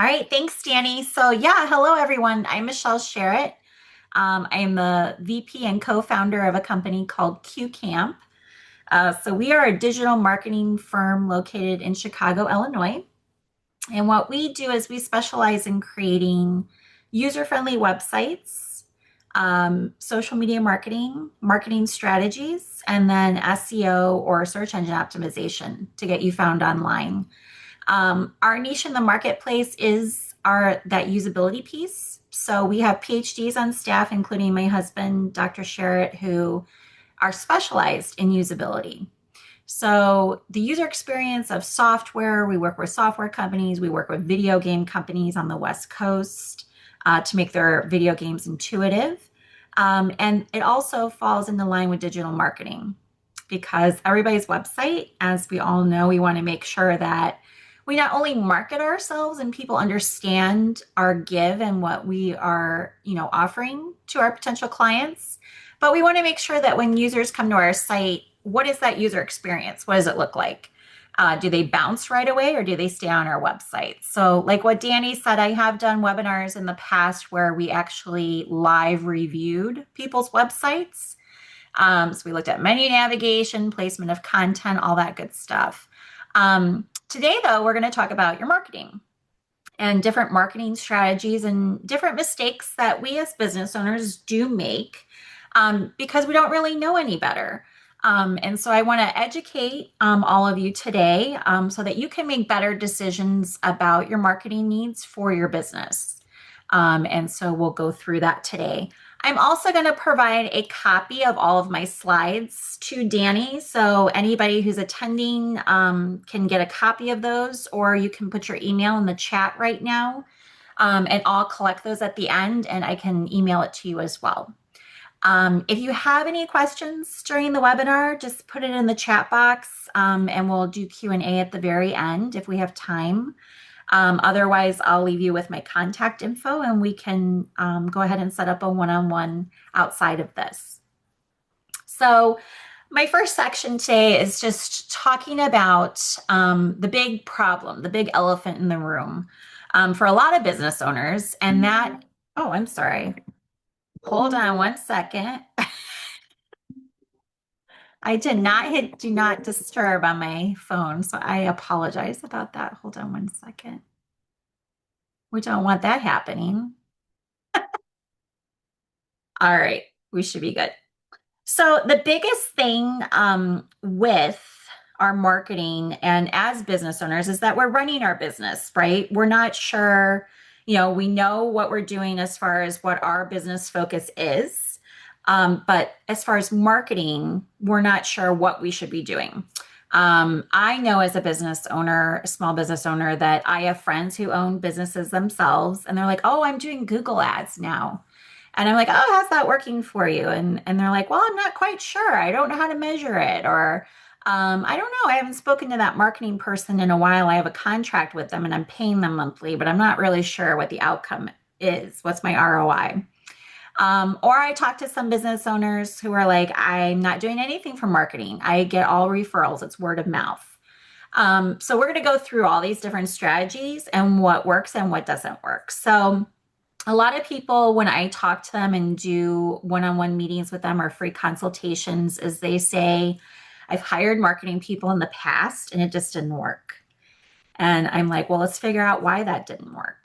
All right, thanks, Danny. So, yeah, hello, everyone. I'm Michelle Sharritt. I'm the VP and co-founder of a company called CueCamp. So, we are a digital marketing firm located in Chicago, Illinois. And what we do is we specialize in creating user-friendly websites, social media marketing, marketing strategies, and then SEO or search engine optimization to get you found online. Our niche in the marketplace is our that usability piece. So we have PhDs on staff, including my husband, Dr. Sharritt, who are specialized in usability. So the user experience of software, we work with software companies, we work with video game companies on the West Coast to make their video games intuitive. And it also falls into line with digital marketing because everybody's website, as we all know, we want to make sure that we not only market ourselves and people understand our give and what we are, offering to our potential clients, but we want to make sure that when users come to our site, what is that user experience? What does it look like? Do they bounce right away or do they stay on our website? So, like what Danny said, I have done webinars in the past where we actually live reviewed people's websites. So we looked at menu navigation, placement of content, all that good stuff. Today, though, we're going to talk about your marketing and different marketing strategies and different mistakes that we as business owners do make because we don't really know any better. And so I want to educate all of you today so that you can make better decisions about your marketing needs for your business. And so we'll go through that today. I'm also going to provide a copy of all of my slides to Danny. So anybody who's attending can get a copy of those, or you can put your email in the chat right now. And I'll collect those at the end and I can email it to you as well. If you have any questions during the webinar, just put it in the chat box and we'll do Q&A at the very end if we have time. Otherwise, I'll leave you with my contact info and we can go ahead and set up a one-on-one outside of this. So my first section today is just talking about the big problem, the big elephant in the room for a lot of business owners. And that, oh, I'm sorry. Hold on one second. I did not hit do not disturb on my phone, so I apologize about that. Hold on one second. We don't want that happening. All right, we should be good. So the biggest thing with our marketing and as business owners is that we're running our business, right? We're not sure, we know what we're doing as far as what our business focus is. But as far as marketing, we're not sure what we should be doing. I know as a business owner, a small business owner, that I have friends who own businesses themselves and they're like, oh, I'm doing Google ads now. And I'm like, oh, how's that working for you? And they're like, well, I'm not quite sure. I don't know how to measure it. Or I don't know. I haven't spoken to that marketing person in a while. I have a contract with them and I'm paying them monthly, but I'm not really sure what the outcome is. What's my ROI? Or I talk to some business owners who are like, I'm not doing anything for marketing. I get all referrals. It's word of mouth. So we're going to go through all these different strategies and what works and what doesn't work. So a lot of people, when I talk to them and do one-on-one meetings with them or free consultations, is they say, I've hired marketing people in the past and it just didn't work. And I'm like, well, let's figure out why that didn't work.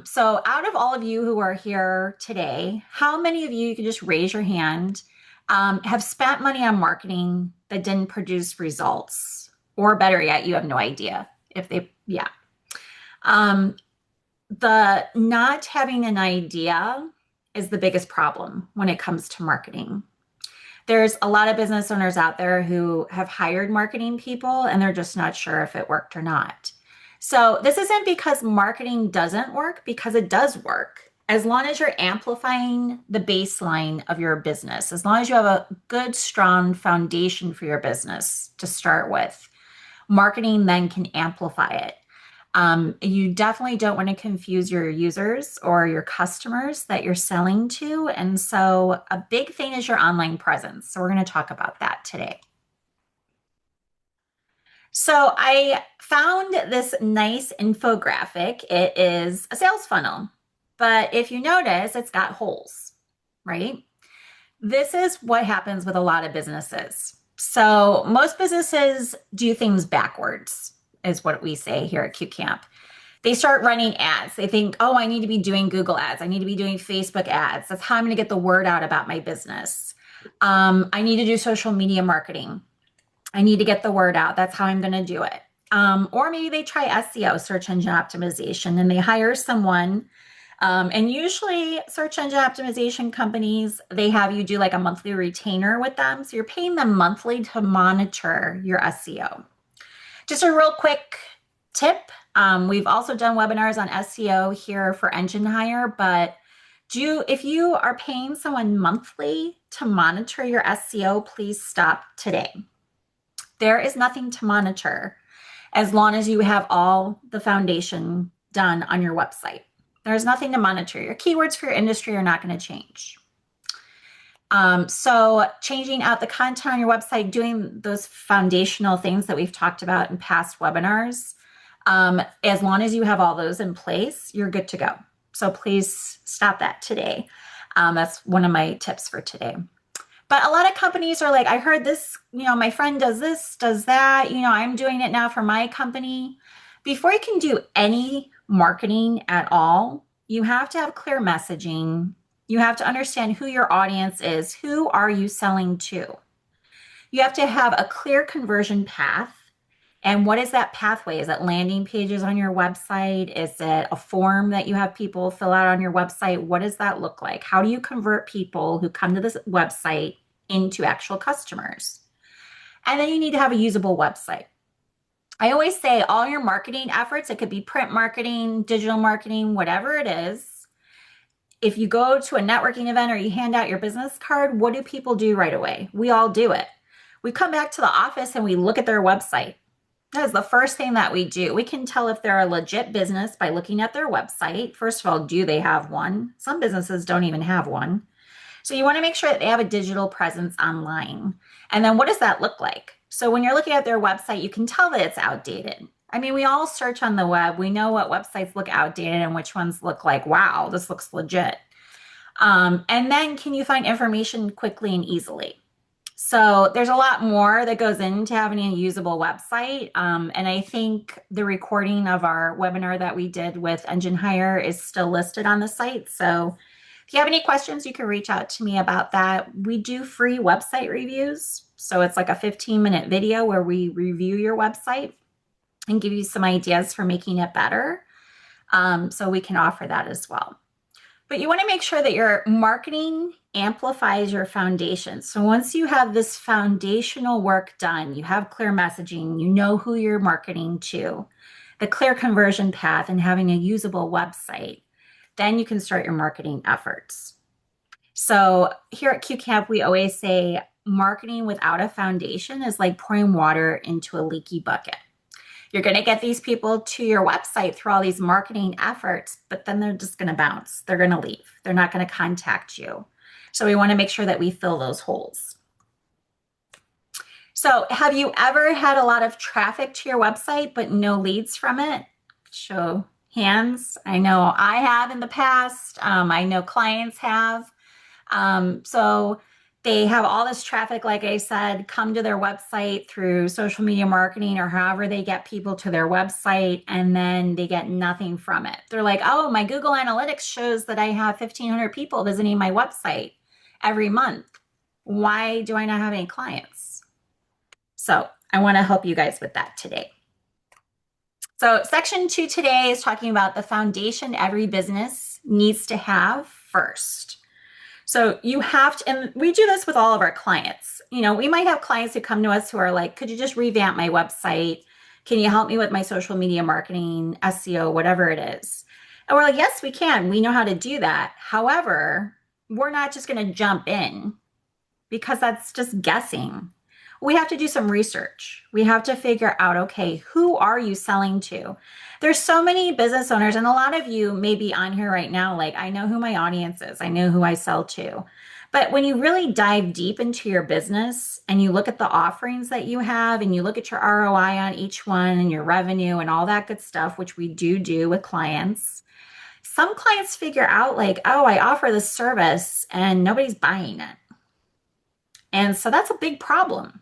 So out of all of you who are here today, how many of you can just raise your hand, have spent money on marketing that didn't produce results? Or better yet, you have no idea if they, yeah. The not having an idea is the biggest problem when it comes to marketing. There's a lot of business owners out there who have hired marketing people and they're just not sure if it worked or not. So this isn't because marketing doesn't work, because it does work. As long as you're amplifying the baseline of your business, as long as you have a good, strong foundation for your business to start with, marketing then can amplify it. You definitely don't want to confuse your users or your customers that you're selling to. And so a big thing is your online presence. So we're going to talk about that today. So I found this nice infographic. It is a sales funnel, but if you notice, it's got holes, right? This is what happens with a lot of businesses. So most businesses do things backwards, is what we say here at CueCamp. They start running ads. They think, oh, I need to be doing Google ads. I need to be doing Facebook ads. That's how I'm going to get the word out about my business. I need to do social media marketing. I need to get the word out. That's how I'm going to do it. Or maybe they try SEO, search engine optimization, and they hire someone. And usually, search engine optimization companies, they have you do like a monthly retainer with them. So you're paying them monthly to monitor your SEO. Just a real quick tip. We've also done webinars on SEO here for Engine Hire, but if you are paying someone monthly to monitor your SEO, please stop today. There is nothing to monitor as long as you have all the foundation done on your website. There's nothing to monitor. Your keywords for your industry are not going to change. So changing out the content on your website, doing those foundational things that we've talked about in past webinars, as long as you have all those in place, you're good to go. So please stop that today. That's one of my tips for today. But a lot of companies are like, I heard this, my friend does this, does that, I'm doing it now for my company. Before you can do any marketing at all, you have to have clear messaging. You have to understand who your audience is. Who are you selling to? You have to have a clear conversion path. And what is that pathway? Is it landing pages on your website? Is it a form that you have people fill out on your website? What does that look like? How do you convert people who come to this website into actual customers? And then you need to have a usable website. I always say all your marketing efforts, it could be print marketing, digital marketing, whatever it is. If you go to a networking event or you hand out your business card, what do people do right away? We all do it. We come back to the office and we look at their website. That is the first thing that we do. We can tell if they're a legit business by looking at their website. First of all, do they have one? Some businesses don't even have one. So you want to make sure that they have a digital presence online. And then what does that look like? So when you're looking at their website, you can tell that it's outdated. I mean, we all search on the web. We know what websites look outdated and which ones look like, wow, this looks legit. And then can you find information quickly and easily? So there's a lot more that goes into having a usable website. And I think the recording of our webinar that we did with Engine Hire is still listed on the site. So if you have any questions, you can reach out to me about that. We do free website reviews. So it's like a 15-minute video where we review your website and give you some ideas for making it better. So we can offer that as well. But you want to make sure that your marketing amplifies your foundation. So once you have this foundational work done, you have clear messaging, you know who you're marketing to, the clear conversion path, and having a usable website, then you can start your marketing efforts. So here at CueCamp, we always say marketing without a foundation is like pouring water into a leaky bucket. You're going to get these people to your website through all these marketing efforts, but then they're just going to bounce. They're going to leave. They're not going to contact you. So we want to make sure that we fill those holes. So have you ever had a lot of traffic to your website, but no leads from it? Show hands. I know I have in the past. I know clients have. So they have all this traffic, like I said, come to their website through social media marketing or however they get people to their website, and then they get nothing from it. They're like, oh, my Google Analytics shows that I have 1,500 people visiting my website every month. Why do I not have any clients? So I want to help you guys with that today. So section 2 today is talking about the foundation every business needs to have first. So you have to, and we do this with all of our clients. We might have clients who come to us who are like, could you just revamp my website? Can you help me with my social media marketing, SEO, whatever it is? And we're like, yes, we can. We know how to do that. However, we're not just going to jump in because that's just guessing. We have to do some research. We have to figure out, okay, who are you selling to? There's so many business owners, and a lot of you may be on here right now, like, I know who my audience is. I know who I sell to. But when you really dive deep into your business and you look at the offerings that you have and you look at your ROI on each one and your revenue and all that good stuff, which we do with clients, some clients figure out like, oh, I offer this service and nobody's buying it. And so that's a big problem,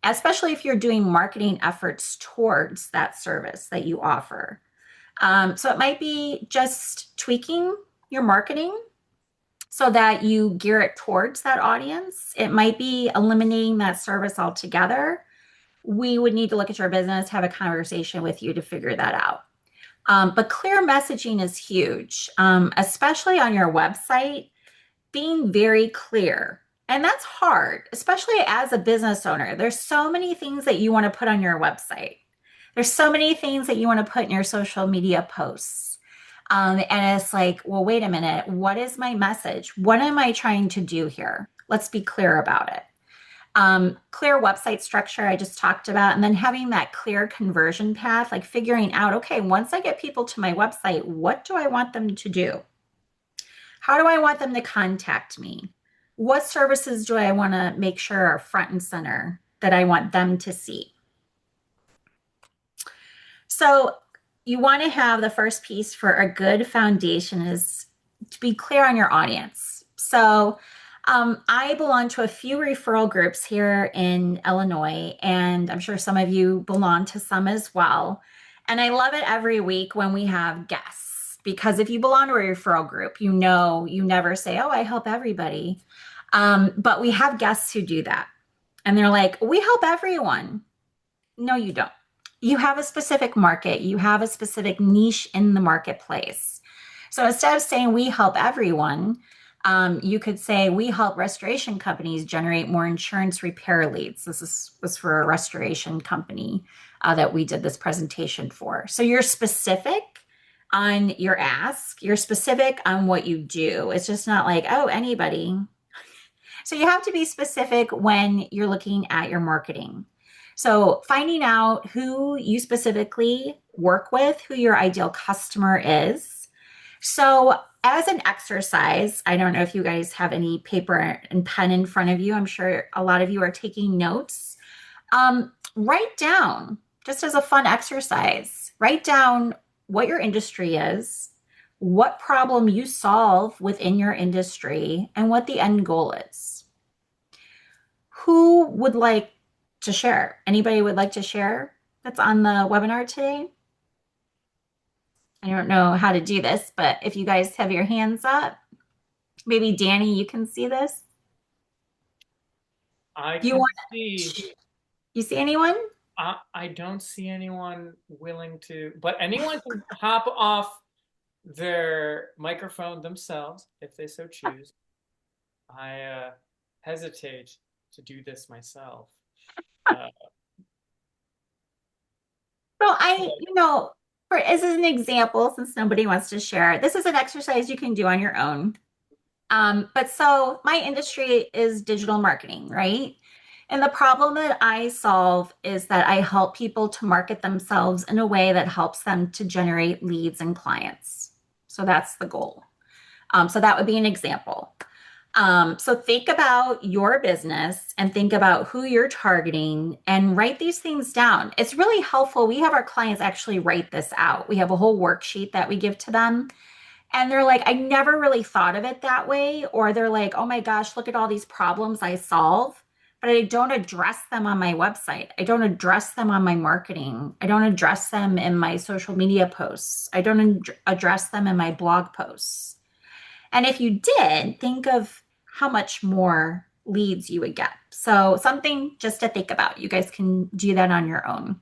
especially if you're doing marketing efforts towards that service that you offer. So it might be just tweaking your marketing so that you gear it towards that audience. It might be eliminating that service altogether. We would need to look at your business, have a conversation with you to figure that out. But clear messaging is huge, especially on your website, being very clear. And that's hard, especially as a business owner. There's so many things that you want to put on your website. There's so many things that you want to put in your social media posts. And it's like, well, wait a minute. What is my message? What am I trying to do here? Let's be clear about it. Clear website structure, I just talked about, and then having that clear conversion path, like figuring out, okay, once I get people to my website, what do I want them to do? How do I want them to contact me? What services do I want to make sure are front and center that I want them to see? So you want to have the first piece for a good foundation is to be clear on your audience. So I belong to a few referral groups here in Illinois, and I'm sure some of you belong to some as well. And I love it every week when we have guests, because if you belong to a referral group, you know you never say, oh, I help everybody. But we have guests who do that. And they're like, we help everyone. No, you don't. You have a specific market, you have a specific niche in the marketplace. So instead of saying we help everyone, you could say we help restoration companies generate more insurance repair leads. Was for a restoration company that we did this presentation for. So you're specific on your ask, you're specific on what you do. It's just not like, oh, anybody. So you have to be specific when you're looking at your marketing. So finding out who you specifically work with, who your ideal customer is. So as an exercise, I don't know if you guys have any paper and pen in front of you. I'm sure a lot of you are taking notes. Write down, just as a fun exercise, write down what your industry is, what problem you solve within your industry, and what the end goal is. Who would like to share? Anybody would like to share that's on the webinar today? I don't know how to do this, but if you guys have your hands up, maybe Danny, you can see this. I You can want see. you see anyone? I don't see anyone willing to, but anyone can hop off their microphone themselves if they so choose. I hesitate to do this myself. Uh, So for as an example, since nobody wants to share, this is an exercise you can do on your own. But so my industry is digital marketing, right? And the problem that I solve is that I help people to market themselves in a way that helps them to generate leads and clients. So that's the goal. So that would be an example. So think about your business and think about who you're targeting and write these things down. It's really helpful. We have our clients actually write this out. We have a whole worksheet that we give to them. And they're like, I never really thought of it that way. Or they're like, oh my gosh, look at all these problems I solve. But I don't address them on my website. I don't address them on my marketing. I don't address them in my social media posts. I don't address them in my blog posts. And if you did, think of how much more leads you would get. So something just to think about. You guys can do that on your own.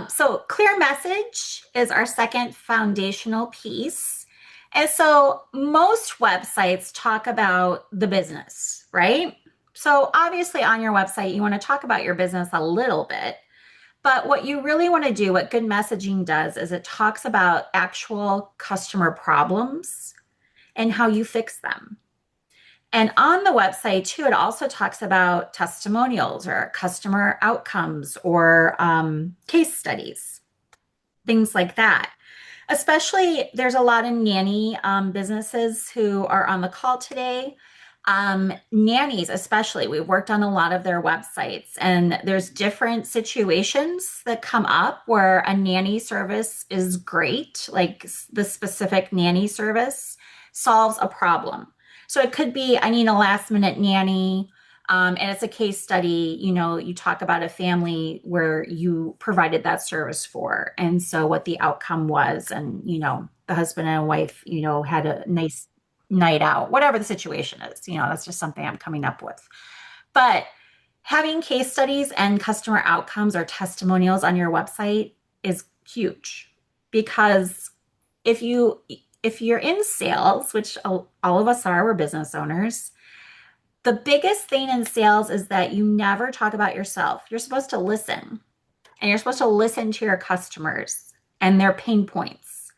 So clear message is our second foundational piece. And so most websites talk about the business, right? So obviously on your website, you want to talk about your business a little bit. But what you really want to do, what good messaging does, is it talks about actual customer problems and how you fix them. And on the website, too, it also talks about testimonials or customer outcomes or case studies, things like that. Especially, there's a lot of nanny businesses who are on the call today. Nannies, especially, we worked on a lot of their websites, and there's different situations that come up where a nanny service is great, like the specific nanny service solves a problem. So it could be, I need a last minute nanny. And it's a case study, you talk about a family where you provided that service for. And so what the outcome was, and, the husband and wife, had a nice night out, whatever the situation is, that's just something I'm coming up with. But having case studies and customer outcomes or testimonials on your website is huge because if you if you're in sales, which all of us are, we're business owners, the biggest thing in sales is that you never talk about yourself. You're supposed to listen, and you're supposed to listen to your customers and their pain points.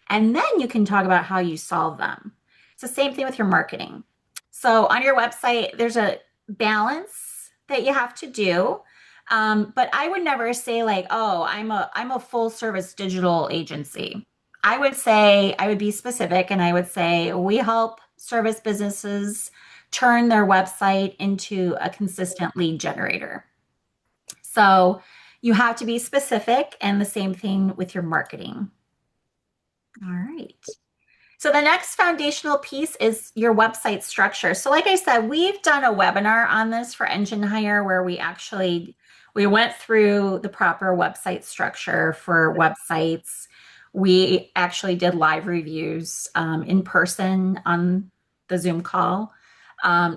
And then you can talk about how you solve them. It's the same thing with your marketing. So on your website, there's a balance that you have to do. But I would never say like, oh, I'm a full service digital agency. I would be specific and I would say we help service businesses turn their website into a consistent lead generator. So you have to be specific, and the same thing with your marketing. All right. So the next foundational piece is your website structure. So like I said, we've done a webinar on this for Engine Hire where we went through the proper website structure for websites. We actually did live reviews in person on the Zoom call.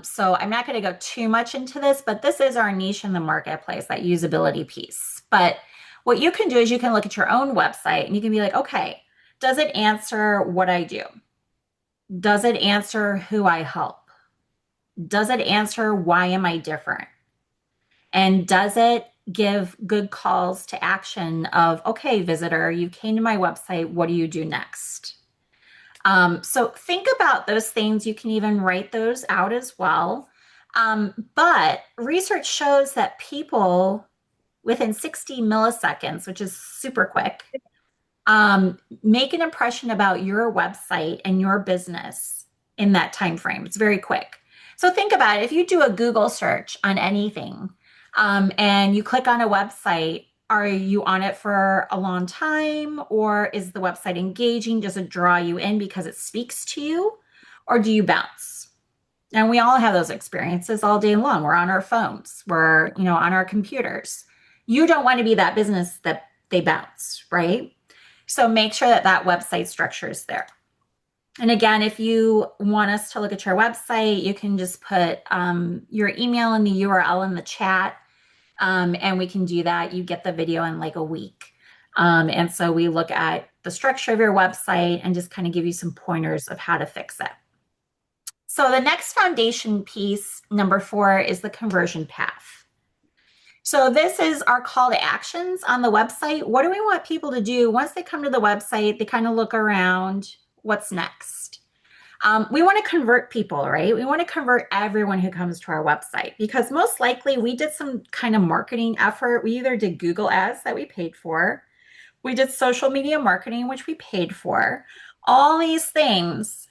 So I'm not going to go too much into this, but this is our niche in the marketplace, that usability piece. But what you can do is you can look at your own website and you can be like, okay, does it answer what I do? Does it answer who I help? Does it answer why am I different? And does it give good calls to action of, okay, visitor, you came to my website, what do you do next? So think about those things. You can even write those out as well. But research shows that people within 60 milliseconds, which is super quick, make an impression about your website and your business in that time frame. It's very quick. So think about it. If you do a Google search on anything, and you click on a website, are you on it for a long time, or is the website engaging? Does it draw you in because it speaks to you, or do you bounce? And we all have those experiences all day long. We're on our phones, we're, on our computers. You don't want to be that business that they bounce, right? So make sure that that website structure is there. And again, if you want us to look at your website, you can just put your email and the URL in the chat, and we can do that. You get the video in like a week. And so we look at the structure of your website and just kind of give you some pointers of how to fix it. So the next foundation piece, number 4, is the conversion path. So this is our call to actions on the website. What do we want people to do once they come to the website? They kind of look around. What's next? We want to convert people, right? We want to convert everyone who comes to our website because most likely we did some kind of marketing effort. We either did Google ads that we paid for, we did social media marketing, which we paid for. All these things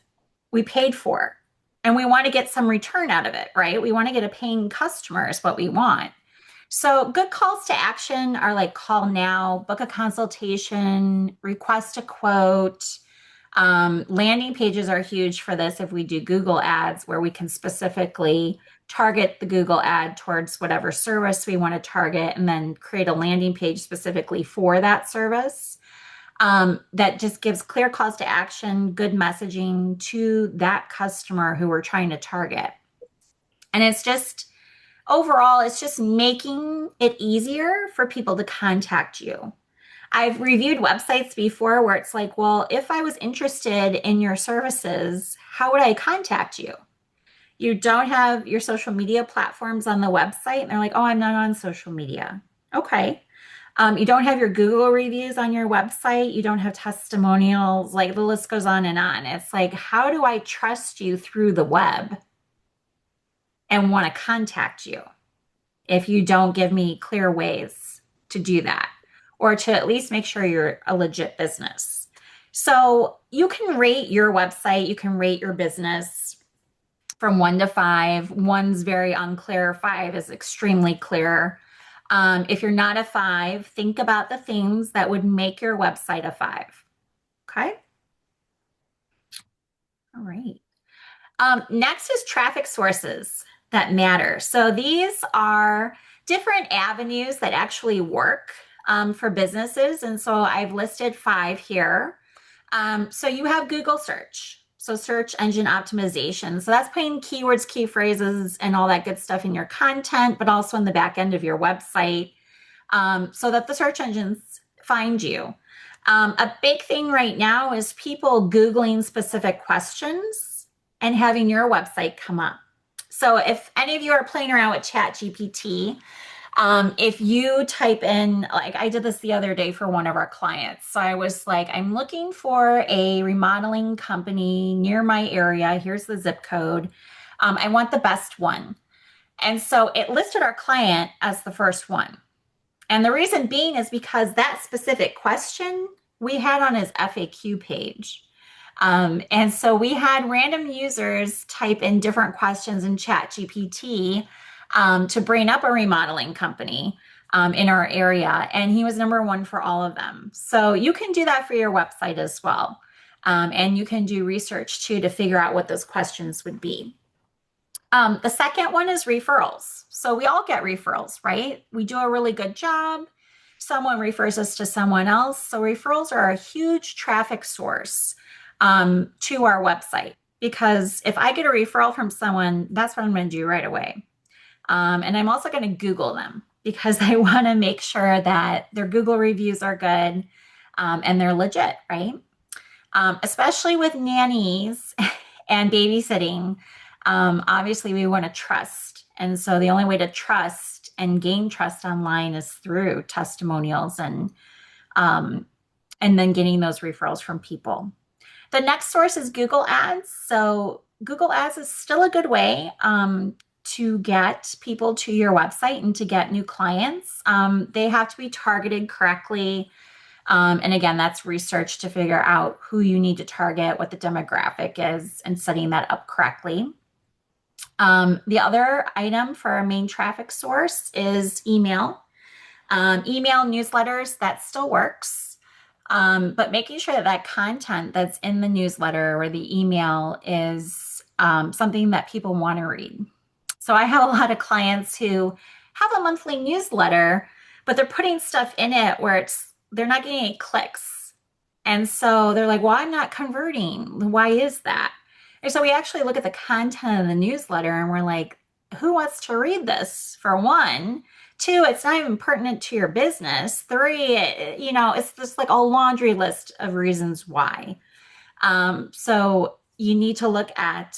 we paid for, and we want to get some return out of it, right? We want to get a paying customer is what we want. So good calls to action are like call now, book a consultation, request a quote. Landing pages are huge for this if we do Google ads, where we can specifically target the Google ad towards whatever service we want to target and then create a landing page specifically for that service. That just gives clear calls to action, good messaging to that customer who we're trying to target. And it's just overall, it's just making it easier for people to contact you. I've reviewed websites before where it's like, well, if I was interested in your services, how would I contact you? You don't have your social media platforms on the website, and they're like, oh, I'm not on social media. Okay. You don't have your Google reviews on your website. You don't have testimonials. Like the list goes on and on. It's like, how do I trust you through the web and want to contact you if you don't give me clear ways to do that, or to at least make sure you're a legit business? So you can rate your website, you can rate your business from 1 to 5. One's very unclear, 5 is extremely clear. If you're not a 5, think about the things that would make your website a 5. Okay. All right. Next is traffic sources that matter. So these are different avenues that actually work for businesses. And so I've listed 5 here. So you have Google search. So search engine optimization. So that's putting keywords, key phrases, and all that good stuff in your content, but also in the back end of your website so that the search engines find you. A big thing right now is people Googling specific questions and having your website come up. So if any of you are playing around with ChatGPT, if you type in, like I did this the other day for one of our clients. So I was like, I'm looking for a remodeling company near my area. Here's the zip code. I want the best one. And so it listed our client as the first one. And the reason being is because that specific question we had on his FAQ page. And so we had random users type in different questions in ChatGPT to bring up a remodeling company in our area. And he was number 1 for all of them. So you can do that for your website as well. And you can do research too to figure out what those questions would be. The second one is referrals. So we all get referrals, right? We do a really good job. Someone refers us to someone else. So referrals are a huge traffic source to our website because if I get a referral from someone, that's what I'm going to do right away. And I'm also going to Google them because I want to make sure that their Google reviews are good and they're legit, right? Especially with nannies and babysitting. Obviously, we want to trust. And so the only way to trust and gain trust online is through testimonials um, and then getting those referrals from people. The next source is Google Ads. So Google Ads is still a good way to get people to your website and to get new clients. They have to be targeted correctly. And again, that's research to figure out who you need to target, what the demographic is, and setting that up correctly. The other item for our main traffic source is email. Email newsletters, that still works. But making sure that that content that's in the newsletter or the email is something that people want to read. So I have a lot of clients who have a monthly newsletter, but they're putting stuff in it where they're not getting any clicks. And so they're like, well, I'm not converting. Why is that? And so we actually look at the content of the newsletter and we're like, who wants to read this? For one. 2, it's not even pertinent to your business. 3, it's just like a laundry list of reasons why. So you need to look at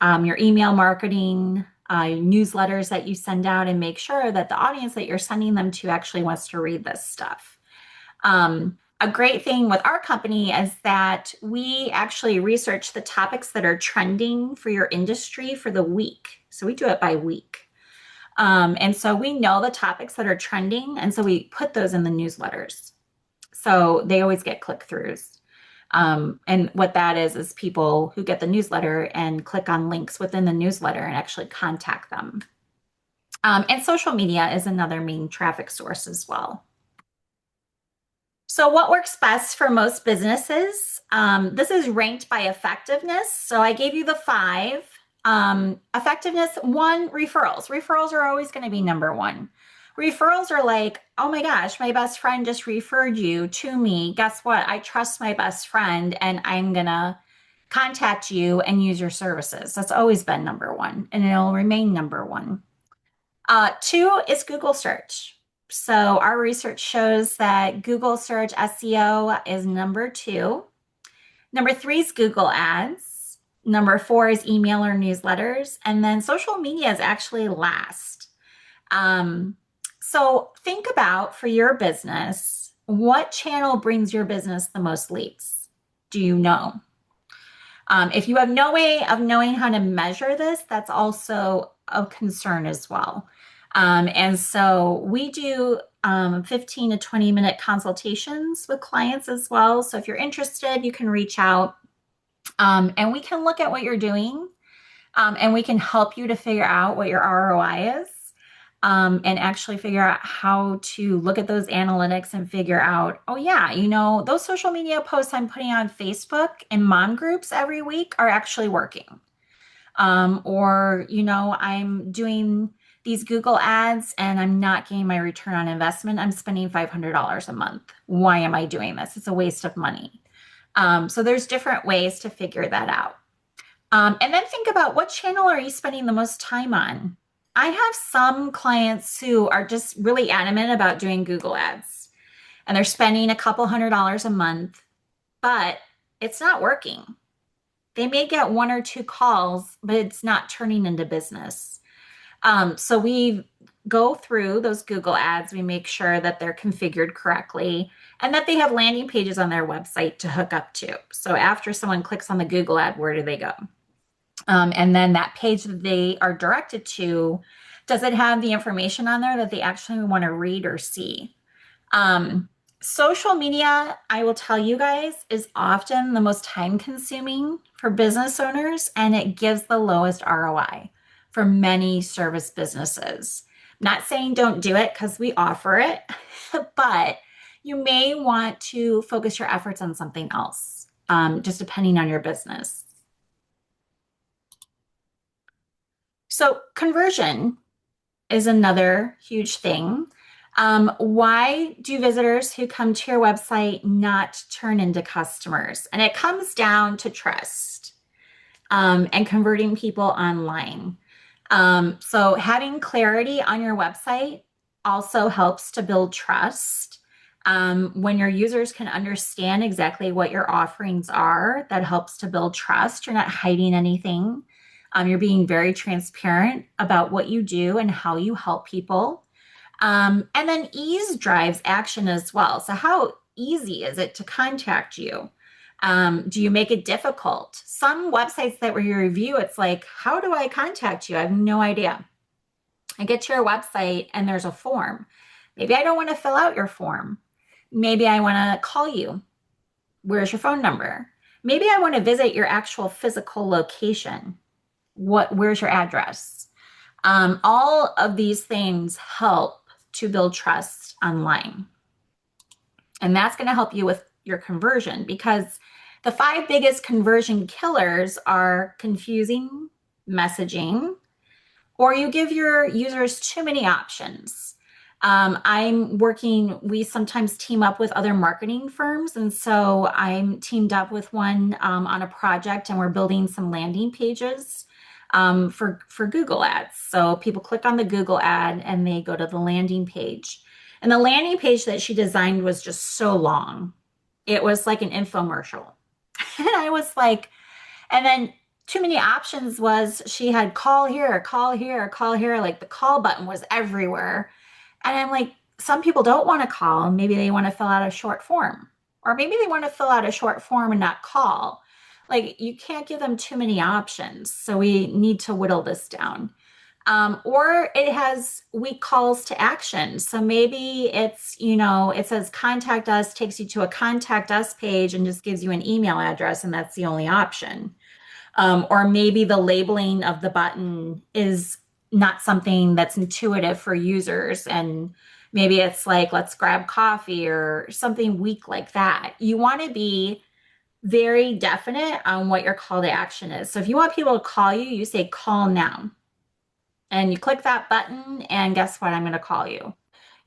your email marketing, newsletters that you send out, and make sure that the audience that you're sending them to actually wants to read this stuff. A great thing with our company is that we actually research the topics that are trending for your industry for the week. So we do it by week. And so we know the topics that are trending, and so we put those in the newsletters. So they always get click-throughs. And what that is people who get the newsletter and click on links within the newsletter and actually contact them. And social media is another main traffic source as well. So what works best for most businesses? This is ranked by effectiveness. So I gave you the 5. Effectiveness, 1, referrals. Referrals are always going to be number 1. Referrals are like, oh my gosh, my best friend just referred you to me. Guess what? I trust my best friend and I'm going to contact you and use your services. That's always been number 1 and it'll remain number 1. 2 is Google search. So our research shows that Google search SEO is number 2. Number 3 is Google Ads. Number 4 is email or newsletters. And then social media is actually last. So think about for your business, what channel brings your business the most leads? Do you know? If you have no way of knowing how to measure this, that's also a concern as well. And so we do 15 to 20-minute consultations with clients as well. So if you're interested, you can reach out and we can look at what you're doing and we can help you to figure out what your ROI is and actually figure out how to look at those analytics and figure out, oh, yeah, those social media posts I'm putting on Facebook and mom groups every week are actually working. I'm doing these Google ads and I'm not getting my return on investment. I'm spending $500 a month. Why am I doing this? It's a waste of money. So there's different ways to figure that out. And then think about what channel are you spending the most time on? I have some clients who are just really adamant about doing Google ads and they're spending a couple $100 a month, but it's not working. They may get one or two calls, but it's not turning into business. So we go through those Google ads. We make sure that they're configured correctly and that they have landing pages on their website to hook up to. So after someone clicks on the Google ad, where do they go? And then that page that they are directed to, does it have the information on there that they actually want to read or see? Um, Social media, I will tell you guys, is often the most time consuming for business owners and it gives the lowest ROI for many service businesses. Not saying don't do it because we offer it, but you may want to focus your efforts on something else, just depending on your business. So, conversion is another huge thing. Why do visitors who come to your website not turn into customers? And it comes down to trust and converting people online. So having clarity on your website also helps to build trust. When your users can understand exactly what your offerings are, that helps to build trust. You're not hiding anything. You're being very transparent about what you do and how you help people. And then ease drives action as well. So, how easy is it to contact you? Do you make it difficult? Some websites that we review, it's like, how do I contact you? I have no idea. I get to your website and there's a form. Maybe I don't want to fill out your form. Maybe I want to call you. Where's your phone number? Maybe I want to visit your actual physical location. Where's your address? All of these things help to build trust online. And that's going to help you with your conversion because the 5 biggest conversion killers are confusing messaging, or you give your users too many options. We sometimes team up with other marketing firms. And so I'm teamed up with one on a project and we're building some landing pages for Google ads. So people click on the Google ad and they go to the landing page. And the landing page that she designed was just so long. It was like an infomercial. And I was like, and then too many options was she had call here, call here, call here. Like the call button was everywhere. And I'm like, some people don't want to call. Maybe they want to fill out a short form, or maybe they want to fill out a short form and not call. Like you can't give them too many options. So we need to whittle this down. Or it has weak calls to action. So maybe it says contact us, takes you to a contact us page and just gives you an email address, and that's the only option. Or maybe the labeling of the button is not something that's intuitive for users. And maybe it's like, let's grab coffee or something weak like that. You want to be very definite on what your call to action is. So if you want people to call you, you say call now. And you click that button, and guess what? I'm going to call you.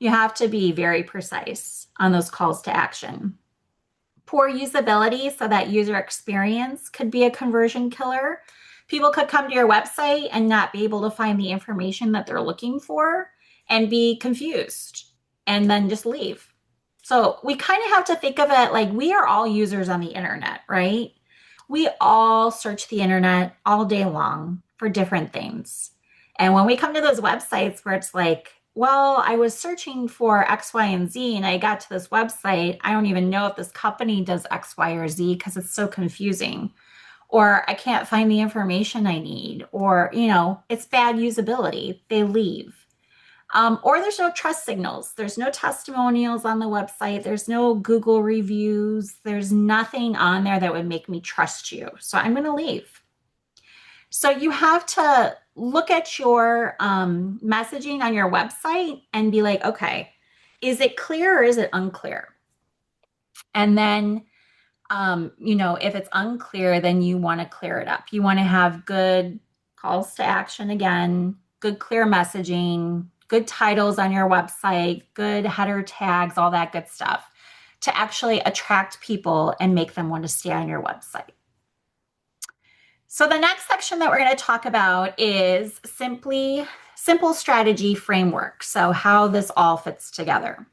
You have to be very precise on those calls to action. Poor usability, so that user experience could be a conversion killer. People could come to your website and not be able to find the information that they're looking for and be confused and then just leave. So we kind of have to think of it like we are all users on the internet, right? We all search the internet all day long for different things. And when we come to those websites where it's like, well, I was searching for X, Y, and Z, and I got to this website. I don't even know if this company does X, Y, or Z because it's so confusing. Or I can't find the information I need. Or, it's bad usability. They leave. Or there's no trust signals. There's no testimonials on the website. There's no Google reviews. There's nothing on there that would make me trust you. So I'm going to leave. So you have to look at your messaging on your website and be like, okay, is it clear or is it unclear? And then, if it's unclear, then you want to clear it up. You want to have good calls to action again, good clear messaging, good titles on your website, good header tags, all that good stuff to actually attract people and make them want to stay on your website. So the next section that we're going to talk about is simple strategy framework. So how this all fits together.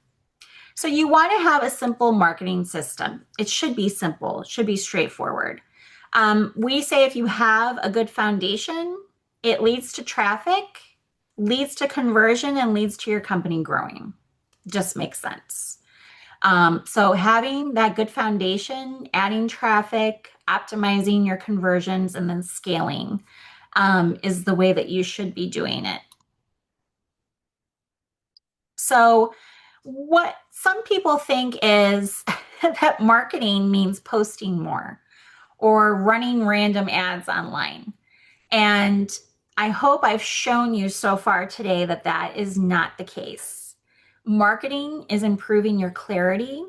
So you want to have a simple marketing system. It should be simple. It should be straightforward. We say if you have a good foundation, it leads to traffic, leads to conversion, and leads to your company growing. Just makes sense. So having that good foundation, adding traffic, optimizing your conversions, and then scaling is the way that you should be doing it. So what some people think is that marketing means posting more or running random ads online. And I hope I've shown you so far today that that is not the case. Marketing is improving your clarity,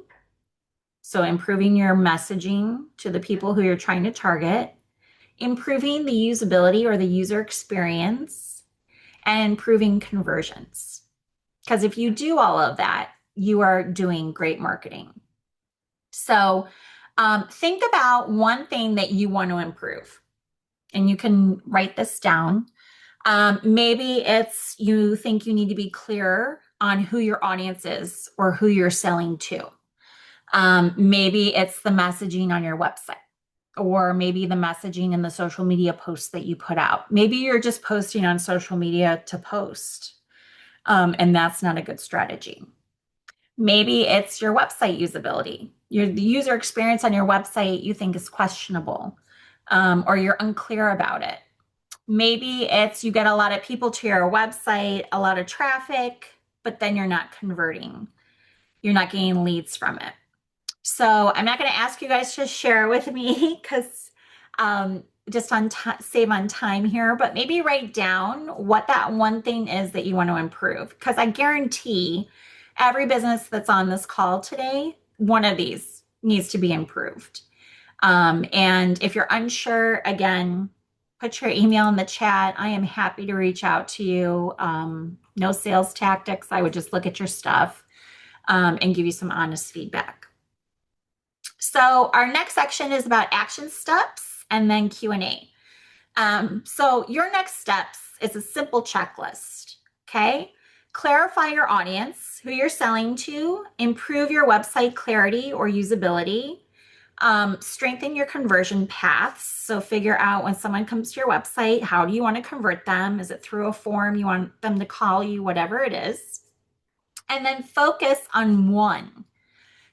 so improving your messaging to the people who you're trying to target, improving the usability or the user experience, and improving conversions. Because if you do all of that, you are doing great marketing. So think about one thing that you want to improve, and you can write this down. Maybe it's you think you need to be clearer on who your audience is or who you're selling to. Maybe it's the messaging on your website, or maybe the messaging in the social media posts that you put out. Maybe you're just posting on social media to post, and that's not a good strategy. Maybe it's your website usability. The user experience on your website you think is questionable, or you're unclear about it. Maybe it's you get a lot of people to your website, a lot of traffic, but then you're not converting. You're not getting leads from it. So I'm not going to ask you guys to share with me because just save on time here, but maybe write down what that one thing is that you want to improve. Because I guarantee every business that's on this call today, one of these needs to be improved. And if you're unsure, again, put your email in the chat. I am happy to reach out to you. No sales tactics. I would just look at your stuff and give you some honest feedback. So our next section is about action steps and then Q&A. So your next steps is a simple checklist, okay? Clarify your audience, who you're selling to, improve your website clarity or usability, strengthen your conversion paths. So figure out when someone comes to your website, how do you want to convert them? Is it through a form? You want them to call you, whatever it is. And then focus on one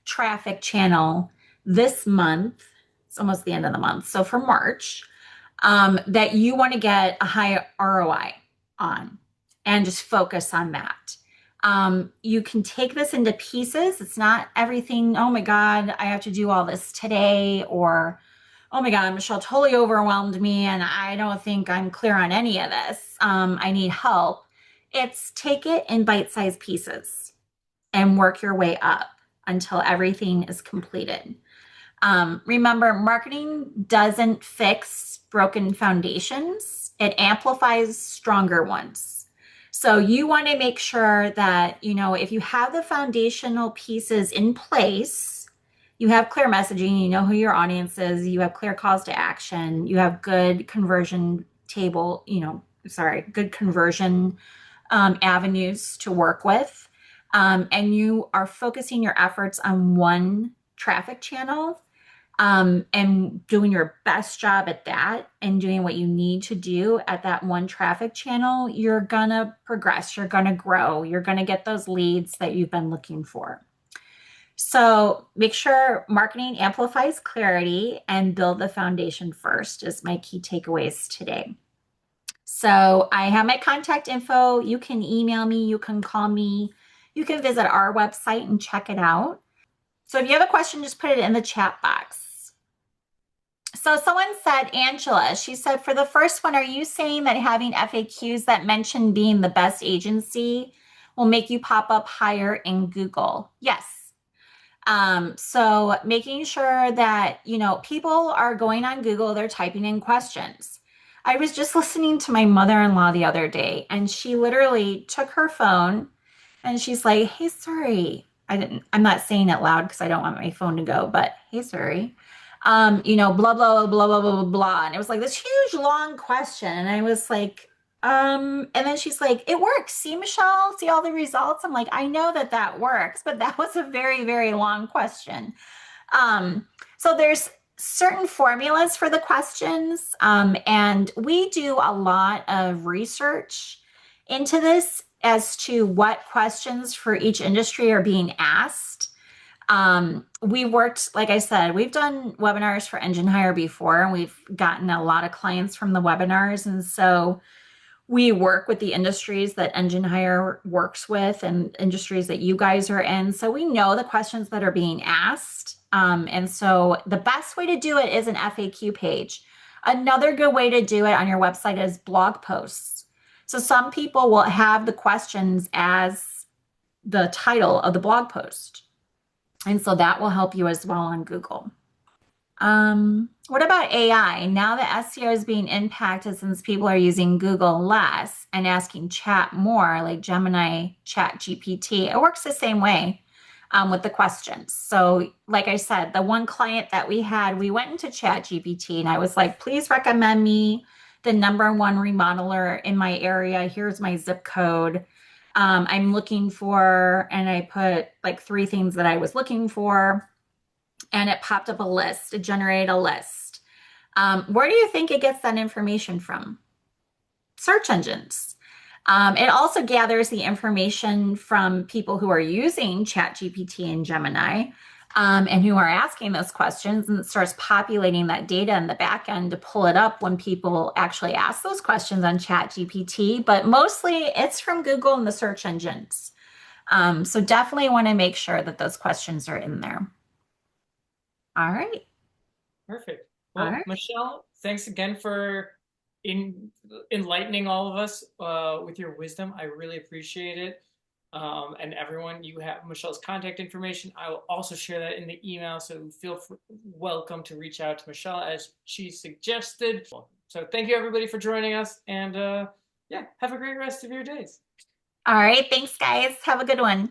traffic channel this month. It's almost the end of the month. So for March, that you want to get a high ROI on and just focus on that. You can take this into pieces. It's not everything, oh my God, I have to do all this today, or oh my God, Michelle totally overwhelmed me and I don't think I'm clear on any of this. I need help. It's take it in bite-sized pieces and work your way up until everything is completed. Remember, marketing doesn't fix broken foundations, it amplifies stronger ones. So you want to make sure that, if you have the foundational pieces in place, you have clear messaging, you know who your audience is, you have clear calls to action, you have good conversion good conversion avenues to work with, and you are focusing your efforts on one traffic channel, and doing your best job at that and doing what you need to do at that one traffic channel, you're gonna progress, you're gonna grow, you're gonna get those leads that you've been looking for. So make sure marketing amplifies clarity and build the foundation first is my key takeaways today. So I have my contact info. You can email me, you can call me, you can visit our website and check it out. So if you have a question, just put it in the chat box. So someone said, Angela, she said, for the first one, are you saying that having FAQs that mention being the best agency will make you pop up higher in Google? Yes. So making sure that, people are going on Google, they're typing in questions. I was just listening to my mother-in-law the other day, and she literally took her phone and she's like, "Hey Siri." I'm not saying it loud because I don't want my phone to go, but hey Siri, blah, blah, blah, blah, blah, blah, blah. And it was like this huge long question. And I was like, and then she's like, it works. See, Michelle, see all the results. I'm like, I know that that works, but that was a very, very long question. So there's certain formulas for the questions, and we do a lot of research into this as to what questions for each industry are being asked. We worked, like I said, we've done webinars for Engine Hire before, and we've gotten a lot of clients from the webinars. And so we work with the industries that Engine Hire works with and industries that you guys are in. So we know the questions that are being asked. And so the best way to do it is an FAQ page. Another good way to do it on your website is blog posts. So some people will have the questions as the title of the blog post. And so that will help you as well on Google. What about AI? Now that SEO is being impacted since people are using Google less and asking chat more, like Gemini, Chat GPT, it works the same way with the questions. So, like I said, the one client that we had, we went into Chat GPT and I was like, please recommend me the number one remodeler in my area. Here's my zip code. I'm looking for, and I put like three things that I was looking for, and it popped up a list. It generated a list. Where do you think it gets that information from? Search engines. It also gathers the information from people who are using ChatGPT and Gemini, and who are asking those questions, and it starts populating that data in the back end to pull it up when people actually ask those questions on ChatGPT. But mostly it's from Google and the search engines. So definitely want to make sure that those questions are in there. All right. Perfect. All Well, right. Michelle, thanks again for in enlightening all of us with your wisdom. I really appreciate it. And everyone, you have Michelle's contact information. I will also share that in the email, so feel welcome to reach out to Michelle as she suggested. So thank you everybody for joining us, and yeah, have a great rest of your days. All right. Thanks, guys. Have a good one.